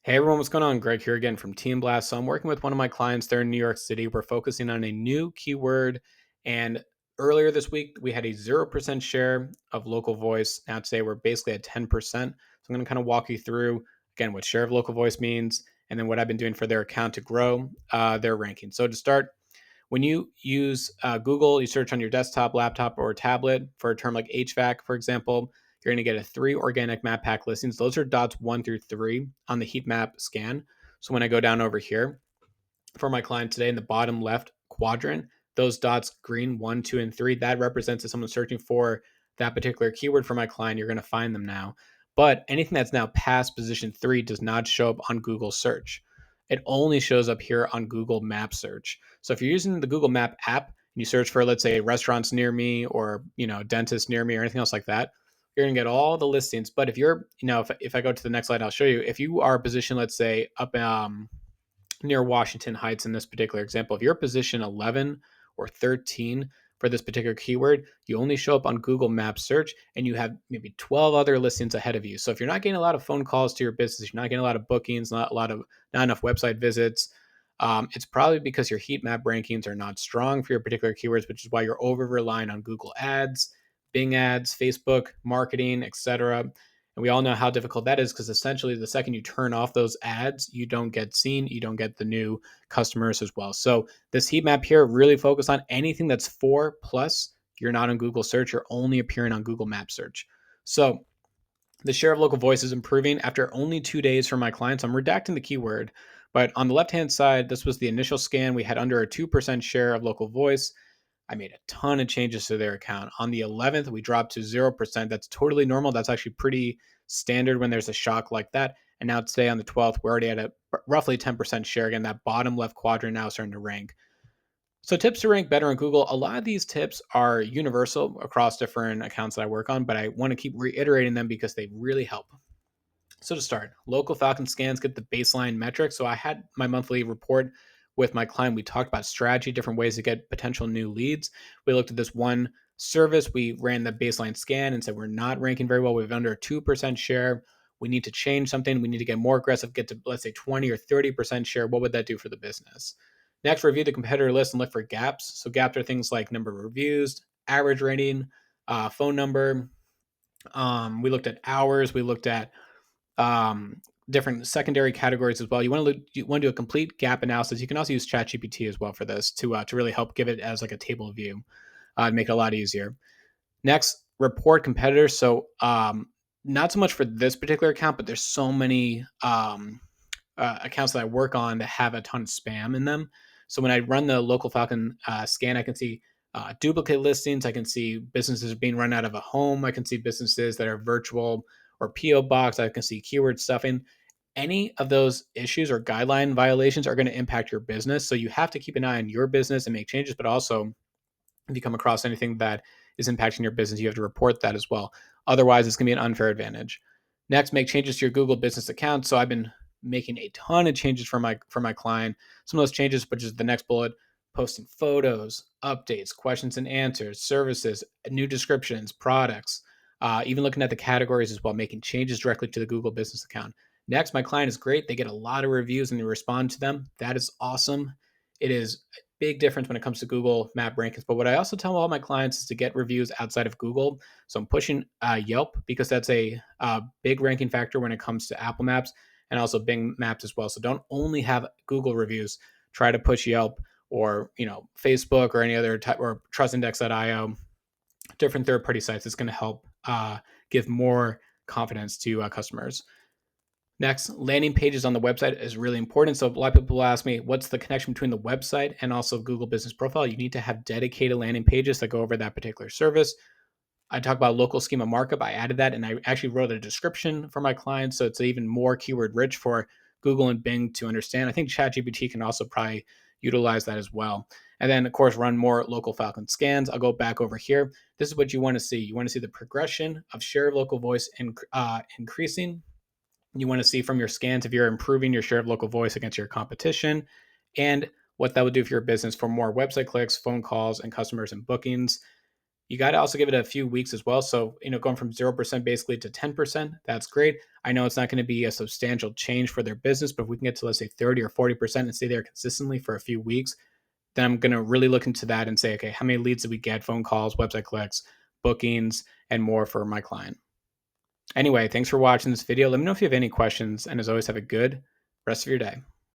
Hey everyone, what's going on? Greg here again from Team Blast. So I'm working with one of my clients there in New York City. We're focusing on a new keyword. And earlier this week, we had a 0% share of local voice. Now today, we're basically at 10%. So I'm going to kind of walk you through, again, what share of local voice means, and then what I've been doing for their account to grow their ranking. So to start, when you use Google, you search on your desktop, laptop, or tablet for a term like HVAC, for example, you're going to get a 3 organic map pack listings. Those are dots 1 through 3 on the heat map scan. So when I go down over here for my client today in the bottom left quadrant, those dots green 1, 2, and 3, that represents if someone's searching for that particular keyword for my client, you're going to find them now. But anything that's now past position 3 does not show up on Google search. It only shows up here on Google Map search. So if you're using the Google Map app and you search for, let's say, restaurants near me or, dentist near me or anything else like that, you're going to get all the listings. But if you're, if I go to the next slide, I'll show you. If you are positioned, let's say, up near Washington Heights in this particular example, if you're position 11 or 13 for this particular keyword, you only show up on Google Maps search and you have maybe 12 other listings ahead of you. So if you're not getting a lot of phone calls to your business, you're not getting a lot of bookings, not enough website visits, it's probably because your heat map rankings are not strong for your particular keywords, which is why you're over relying on Google ads, Bing ads, Facebook marketing, etc. And we all know how difficult that is because essentially the second you turn off those ads, you don't get seen, you don't get the new customers as well. So this heat map here really focus on anything that's 4 plus. You're not on Google search, you're only appearing on Google Map search. So the share of local voice is improving after only 2 days for my clients. I'm redacting the keyword, but on the left-hand side, this was the initial scan. We had under a 2% share of local voice. I made a ton of changes to their account. On the 11th, we dropped to 0%. That's totally normal. That's actually pretty standard when there's a shock like that. And now today on the 12th, we're already at a roughly 10% share. Again, that bottom left quadrant now starting to rank. So tips to rank better on Google. A lot of these tips are universal across different accounts that I work on, but I want to keep reiterating them because they really help. So to start, local Falcon scans get the baseline metrics. So I had my monthly report with my client. We talked about strategy, different ways to get potential new leads. We looked at this one service. We ran the baseline scan and said we're not ranking very well. We have under a 2% share. We need to change something. We need to get more aggressive, get to, let's say, 20 or 30% share. What would that do for the business? Next, review the competitor list and look for gaps. So gaps are things like number of reviews, average rating, phone number. We looked at hours. We looked at different secondary categories as well. You want to do a complete gap analysis. You can also use ChatGPT as well for this to really help give it as like a table view, make it a lot easier. Next, report competitors. So not so much for this particular account, but there's so many accounts that I work on that have a ton of spam in them. So when I run the local Falcon scan, I can see duplicate listings. I can see businesses being run out of a home. I can see businesses that are virtual or PO box. I can see keyword stuffing. Any of those issues or guideline violations are going to impact your business. So you have to keep an eye on your business and make changes, but also if you come across anything that is impacting your business, you have to report that as well. Otherwise, it's going to be an unfair advantage. Next, make changes to your Google business account. So I've been making a ton of changes for my client. Some of those changes, which is the next bullet, posting photos, updates, questions and answers, services, new descriptions, products, even looking at the categories as well, making changes directly to the Google business account. Next, my client is great. They get a lot of reviews and they respond to them. That is awesome. It is a big difference when it comes to Google Map rankings. But what I also tell all my clients is to get reviews outside of Google. So I'm pushing Yelp because that's a big ranking factor when it comes to Apple Maps and also Bing Maps as well. So don't only have Google reviews. Try to push Yelp or Facebook or any other type or TrustIndex.io, different third-party sites. It's going to help give more confidence to customers. Next, landing pages on the website is really important. So a lot of people ask me, what's the connection between the website and also Google Business Profile? You need to have dedicated landing pages that go over that particular service. I talk about local schema markup. I added that and I actually wrote a description for my clients. So it's even more keyword rich for Google and Bing to understand. I think ChatGPT can also probably utilize that as well. And then, of course, run more local Falcon scans. I'll go back over here. This is what you want to see. You want to see the progression of share of local voice increasing. You want to see from your scans if you're improving your share of local voice against your competition and what that would do for your business for more website clicks, phone calls, and customers and bookings. You got to also give it a few weeks as well. So, going from 0% basically to 10%, that's great. I know it's not going to be a substantial change for their business, but if we can get to, let's say, 30 or 40% and stay there consistently for a few weeks, then I'm going to really look into that and say, okay, how many leads did we get, phone calls, website clicks, bookings, and more for my client. Anyway, thanks for watching this video. Let me know if you have any questions. And as always, have a good rest of your day.